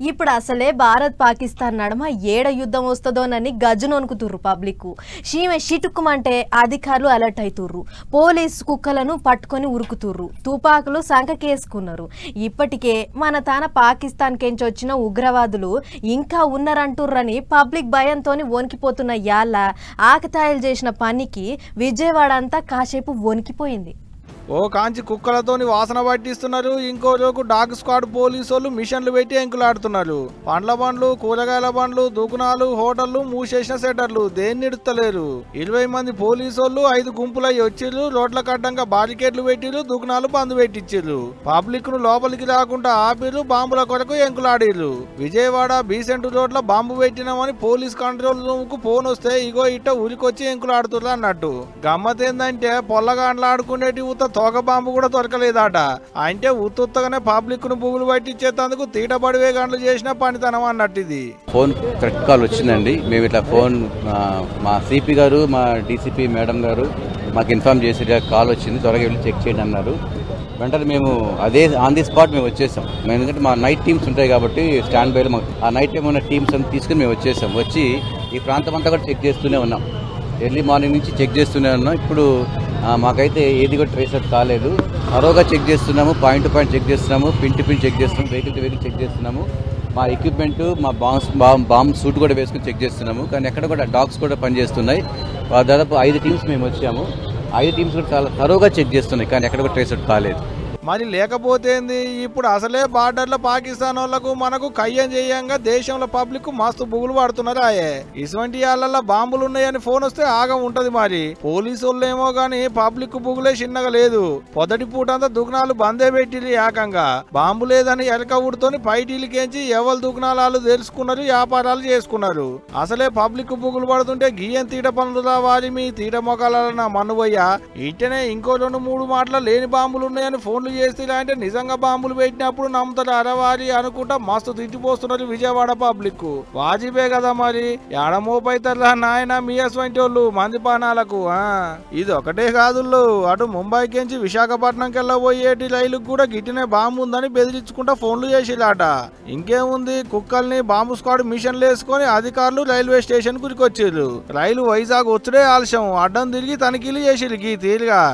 ఇప్పుడు అసలే భారత్ పాకిస్తాన్ నడమ ఏడ యుద్ధం వస్తుందోనని గజ్జునొనుకుతుర్రు పబ్లిక్. షీమె షిటుక్కుమంటే అధికారులు అలర్ట్ అవుతుర్రు. పోలీసు కుక్కలను పట్టుకొని ఉరుకుతుర్రు. తుపాకులు సంకకేసుకున్నారు. ఇప్పటికే మన తాన పాకిస్తాన్ కెంచి వచ్చిన ఉగ్రవాదులు ఇంకా ఉన్నారంటుర్రని పబ్లిక్ భయంతోని వణికిపోతున్న యాళ్ళ ఆకతాయిలు చేసిన పనికి విజయవాడ అంతా కాసేపు వణికిపోయింది. ఓ కాంచి కుక్కలతోని వాసన పట్టిస్తున్నారు. ఇంకో రోజు డాగ్ స్క్వాడ్ పోలీసు మిషన్లు పెట్టి ఎంకులాడుతున్నారు. పండ్ల బండ్లు, కూరగాయల బండ్లు, దుకాణాలు, హోటళ్లు మూసేసిన సెటర్లు దేన్ని ఇడతలేరు. 20 మంది పోలీసు 5 గుంపులై వచ్చిర్రు. రోడ్ల కడ్డంగా బారికేడ్లు పెట్టిర్రు. దుకాణాలు బంద్ పెట్టించిర్రు. పబ్లిక్ ను లోపలికి రాకుండా ఆపిర్రు. బాంబుల కొరకు ఎంకులాడిర్రు. విజయవాడ బీసెంట్ రోడ్ల బాంబు పెట్టినామని పోలీస్ కంట్రోల్ రూమ్ కు ఫోన్ వస్తే ఇగో ఇట్ట ఉరికొచ్చి ఎంకులాడుతుర్రు అన్నట్టు. గమ్మత్ ఏందంటే పొల్లగాండ్లాడుకునేటి తోక బాంబు కూడా దొరకలేదట. అంటే ఉత్తుత్తగానే పబ్లిక్ ను బుగులు పట్టించేందుకు తీటబడివే గంటలు చేసిన పనితనం అన్నట్టు. ఇది ఫోన్ థ్రెట్ కాల్ వచ్చిందండి. మేము ఇట్లా ఫోన్ మా సిపి గారు, మా డీసీపీ మేడం గారు మాకు ఇన్ఫార్మ్ చేసి కాల్ వచ్చింది, త్వరగా వెళ్ళి చెక్ చేయండి అన్నారు. వెంటనే మేము అదే ఆన్ ది స్పాట్ మేము వచ్చేసాం. ఎందుకంటే మా నైట్ టీమ్స్ ఉంటాయి కాబట్టి స్టాండ్ బైలో ఆ నైట్ టైం ఉన్న టీమ్స్ అని తీసుకుని మేము వచ్చేసాం. వచ్చి ఈ ప్రాంతం అంతా కూడా చెక్ చేస్తూనే ఉన్నాం. ఎర్లీ మార్నింగ్ నుంచి చెక్ చేస్తూనే ఉన్నాం. ఇప్పుడు మాకైతే ఏది కూడా ట్రేస్ అవుట్ కాలేదు. మరోగా చెక్ చేస్తున్నాము, పాయింట్ టు పాయింట్ చెక్ చేస్తున్నాము, పిన్ టు పిన్ చెక్ చేస్తున్నాము, వెహికల్ టు వెహికల్ చెక్ చేస్తున్నాము. మా ఎక్విప్మెంట్, మా బాంబ్ సూట్ కూడా వేసుకుని చెక్ చేస్తున్నాము. కానీ ఎక్కడ కూడా డాగ్స్ కూడా పనిచేస్తున్నాయి. దాదాపు 5 టీమ్స్ మేము వచ్చాము. 5 టీమ్స్ కూడా చాలా తరోగా చెక్ చేస్తున్నాయి, కానీ ఎక్కడ కూడా ట్రేస్ అవుట్ కాలేదు. మరి లేకపోతే ఇప్పుడు అసలే బార్డర్ల పాకిస్తాన్ వాళ్లకు మనకు కయ్యం చేయంగా దేశంలో పబ్లిక్ మస్తు బుగులు పడుతున్నారు. ఇటువంటి వాళ్ళ బాంబులు ఉన్నాయని ఫోన్ వస్తే ఆగం ఉంటది. మరి పోలీసు వాళ్ళేమో గాని పబ్లిక్ బుగులే చిన్నగా లేదు. పొదటి పూటంతా దుకాణాలు బందే పెట్టిరు. ఏకంగా బాంబు లేదని ఎలక ఊడుతోని పైటీలకేంచి ఎవరు దుకాణాలు తెలుసుకున్నారు, వ్యాపారాలు చేసుకున్నారు. అసలే పబ్లిక్ బుగులు పడుతుంటే గియ్యం తీట పనులు రావాలి మీ తీట మొక్కల మనువయ్య. ఇట్టనే ఇంకో 2-3 మాటలు లేని బాంబులు ఉన్నాయని ఫోన్లు చేస్తే అంటే నిజంగా బాంబులు పెట్టినప్పుడు నమ్ముతారు అరవారి అనుకుంటా మస్తు తిట్టిపోస్తున్నారు విజయవాడ పబ్లిక్. వాజిబే కదా మరి ఎడమోపైతారా నాయన మీ అటువంటి వాళ్ళు మంది పానాలకు. ఇది ఒకటే కాదు, అటు ముంబైకించి విశాఖపట్నంకి వెళ్ళబోయేటి రైలుకు కూడా గిట్టినే బాంబు ఉందని బెదిరించుకుంటా ఫోన్లు చేసిలాట. ఇంకేముంది, కుక్కల్ని బాంబు స్క్వాడ్ మిషన్లు వేసుకొని అధికారులు రైల్వే స్టేషన్ గురికొచ్చారు. రైలు వైజాగ్ వచ్చుడే ఆలస్యం, అడ్డం తిరిగి తనిఖీలు చేసిరు గీ తీరుగా.